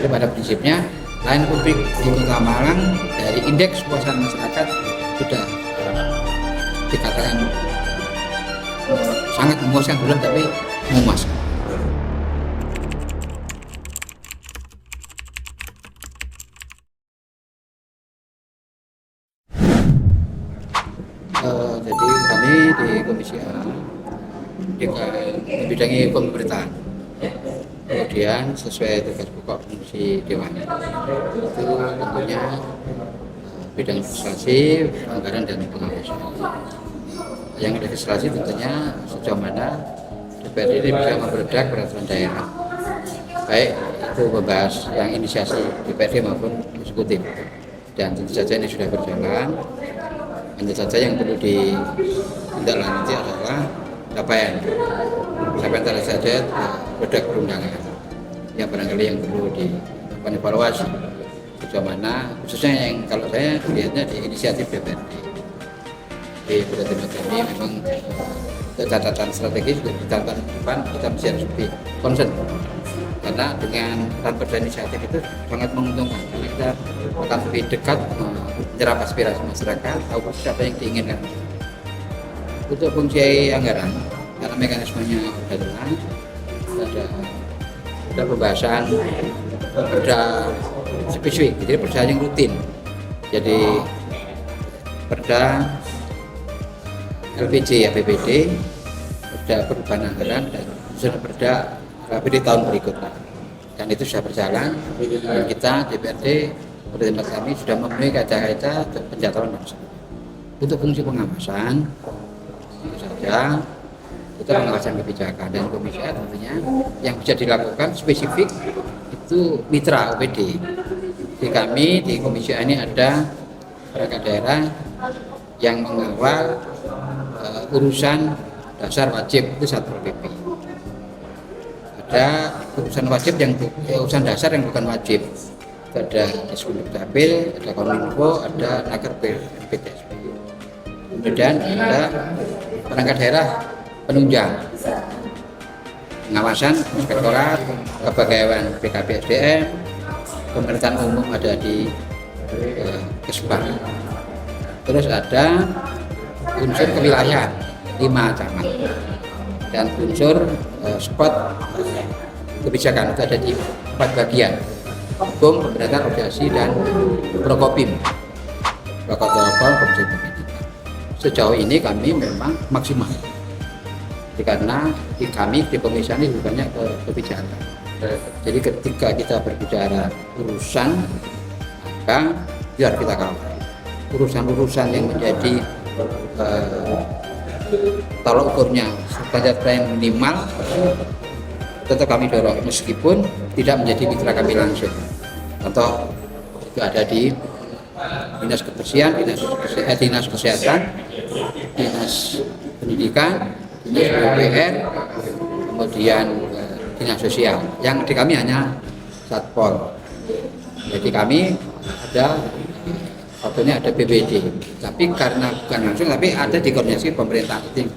Jadi pada prinsipnya pelayanan publik di Kota Malang dari indeks kepuasan masyarakat sudah dikatakan sangat memuaskan, belum tapi memuaskan. Jadi kami di Komisi A dibidangi pemerintahan, kemudian sesuai tugas pokok fungsi Dewan itu tentunya bidang legislasi, anggaran dan pengawasan. Yang legislasi tentunya sejauh mana DPRD ini bisa memberedak peraturan daerah, baik itu membahas yang inisiasi DPRD maupun eksekutif, dan tentu saja ini sudah berjalan. Hanya saja yang perlu ditindaklanjuti adalah capaian saja produk perundangan yang barangkali yang perlu dievaluasi sejauh mana, khususnya yang kalau saya melihatnya di inisiatif DPRD di Budatin ini memang catatan strategis untuk di tahun depan kita mesti harus lebih concern, karena dengan tanpa inisiatif itu sangat menguntungkan karena kita akan lebih dekat menyerap aspirasi masyarakat, tahu apa yang diinginkan. Untuk fungsi anggaran, karena mekanismenya sudah jelas, ada pembahasan perda spesifik, jadi perda yang rutin. Jadi perda LPJ APBD, perda perubahan anggaran, dan sudah perda APBD tahun berikutnya. Dan itu sudah berjalan, dan kita DPRD pada tempat kami sudah memenuhi kaidah-kaidah pencatatan bangsa. Untuk fungsi pengawasan, tentu saja kita pengawasan kebijakan, dan Komisi A tentunya yang bisa dilakukan spesifik itu mitra OPD. Di kami di Komisi A ini ada perangkat daerah yang mengawal urusan dasar wajib itu Satpol PP. Ada urusan wajib yang urusan dasar yang bukan wajib. Ada Disbud Dapil, ada Kominfo, ada Naker PTSP. Kemudian ada perangkat daerah penunjang, pengawasan inspektorat, kepegawaian BKPSDM, pemerintahan umum ada di Kesbang. Terus ada unsur kewilayahan 5 camat, dan unsur spot kebijakan itu ada di 4 bagian: hukum, pemerintahan, organisasi, dan prokopim, protokol komisi pendidikan. Sejauh ini kami memang maksimal, karena kami di komisi ini banyak kebijakan. Jadi ketika kita berbicara urusan, maka biar kita kawal urusan-urusan yang menjadi tolak ukurnya standar yang minimal, tetap kami dorong meskipun tidak menjadi mitra kami langsung. Contoh itu ada di dinas kebersihan, dinas kesehatan, dinas pendidikan, dinas PUPR, kemudian dinas sosial. Yang di kami hanya Satpol. Jadi kami ada satunya ada BPD, tapi karena bukan langsung, tapi ada di koordinasi pemerintah itu.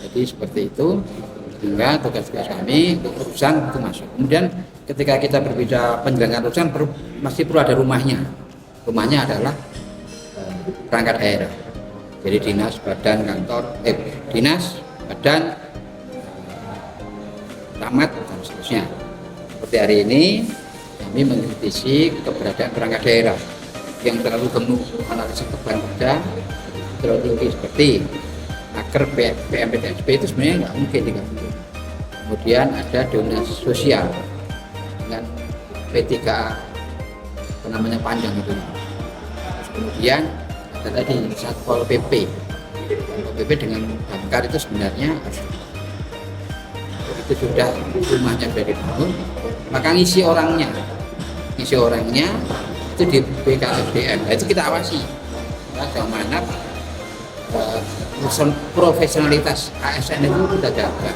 Jadi seperti itu, sehingga tugas-tugas kami urusan itu masuk. Kemudian ketika kita berbicara penyelenggaraan urusan masih perlu ada rumahnya. Rumahnya adalah perangkat daerah. Jadi dinas, badan, kantor, dinas, badan, camat, dan seterusnya. Seperti hari ini kami mengkritisi keberadaan perangkat daerah yang terlalu gemuk analisis beban kerja, terlalu tinggi, seperti Naker PMPTSP itu sebenarnya nggak mungkin digabung. Kemudian ada dinas sosial dengan P3A, namanya panjang itu. Terus kemudian ada tadi Satpol PP. Satpol PP dengan damkar itu sebenarnya itu sudah rumahnya sudah dibangun, maka ngisi orangnya itu di BKSDM. Nah, itu kita awasi bagaimana profesionalitas ASN itu kita jaga,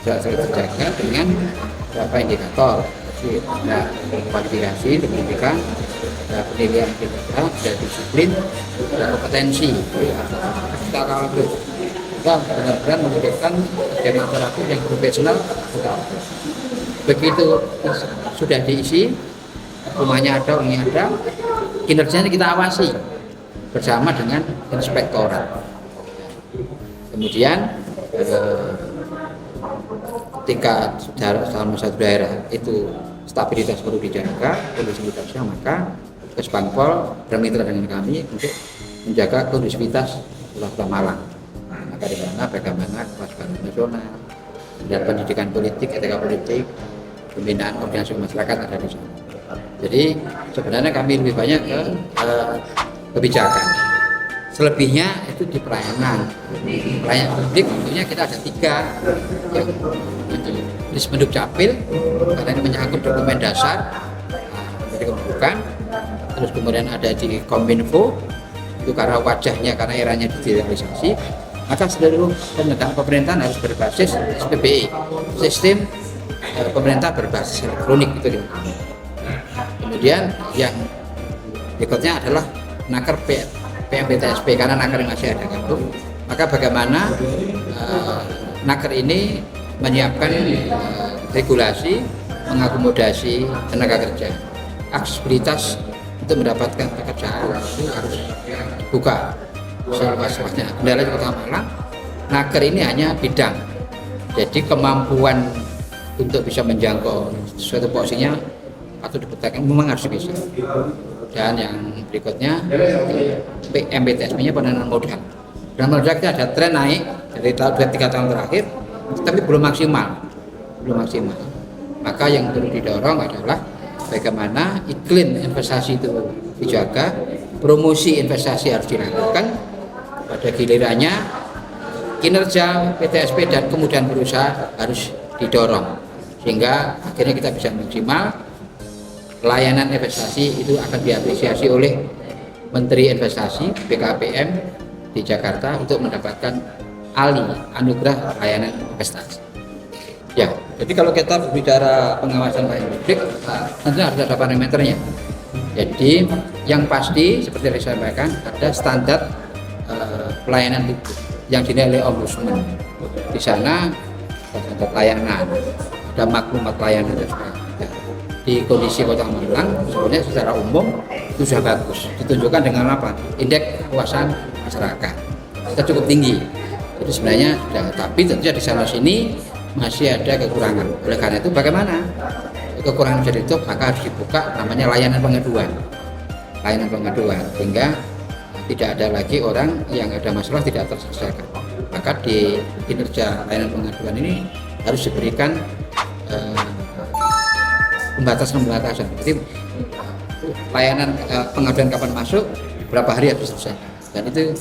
terjaga dengan beberapa indikator. Ada kualifikasi pendidikan, ada penilaian kinerja, ada disiplin, ada kompetensi. Kita kawal terus. Kita benar-benar menunjukkan masyarakat yang profesional. Begitu sudah diisi, rumahnya ada, orangnya ada, kinerjanya kita awasi bersama dengan inspektorat. Kemudian ketika dalam satu daerah itu stabilitas perlu dijaga, kondusivitasnya, maka Kesbangpol bermitra dengan kami untuk menjaga kondusivitas Kota Malang. Maka di sana bagaimana kelas nasional dan pendidikan politik, etika politik, pembinaan organisasi masyarakat ada di sana. Jadi sebenarnya kami lebih banyak ke kebijakan. Selebihnya itu di pelayanan publik. Tentunya kita ada 3 yang di Dukcapil karena ini menyangkut dokumen dasar dari kependudukan. Terus kemudian ada di Kominfo itu karena wajahnya, karena eranya digitalisasi, maka seluruh penegakan pemerintahan harus berbasis SPBI, sistem pemerintah berbasis elektronik itu. Kemudian yang berikutnya adalah naker PMBTSP karena naker masih ada kartu. Maka bagaimana naker ini menyiapkan regulasi mengakomodasi tenaga kerja, aksesibilitas untuk mendapatkan pekerjaan itu harus buka seluas-luasnya. Kendala di Kota Malang, naker ini hanya bidang, jadi kemampuan untuk bisa menjangkau suatu porsinya atau dipertahankan memang harus bisa. Dan yang berikutnya PMBTSP-nya penanaman modal. Dan modal kita ada tren naik dari tahun 2-3 tahun terakhir, tapi belum maksimal. Maka yang perlu didorong adalah bagaimana iklim investasi itu dijaga, promosi investasi harus dilakukan, pada gilirannya kinerja PTSP dan kemudian berusaha harus didorong sehingga akhirnya kita bisa maksimal. Layanan investasi itu akan diapresiasi oleh Menteri Investasi BKPM di Jakarta untuk mendapatkan anugerah layanan investasi. Ya, jadi kalau kita berbicara pengawasan pelayanan publik, tentunya harus ada parameternya. Jadi yang pasti seperti yang saya sampaikan, ada standar pelayanan publik yang dinilai Ombudsman. Di sana ada standar layanan, ada maklumat layanan dan sebagainya. Di kondisi Kota Malang sebenarnya secara umum itu sudah bagus, ditunjukkan dengan apa? Indeks kepuasan masyarakat kita cukup tinggi. Jadi sebenarnya sudah, tapi tentunya di sana sini masih ada kekurangan. Oleh karena itu bagaimana kekurangan jadi itu, maka harus dibuka namanya layanan pengaduan sehingga tidak ada lagi orang yang ada masalah tidak terselesaikan. Maka di kinerja layanan pengaduan ini harus diberikan pembatasan. Jadi layanan pengaduan kapan masuk, berapa hari harus selesai, dan itu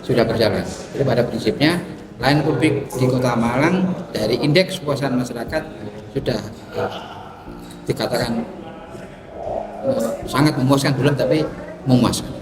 sudah berjalan. Jadi pada prinsipnya layanan publik di Kota Malang dari indeks kepuasan masyarakat sudah dikatakan sangat memuaskan, belum tapi memuaskan.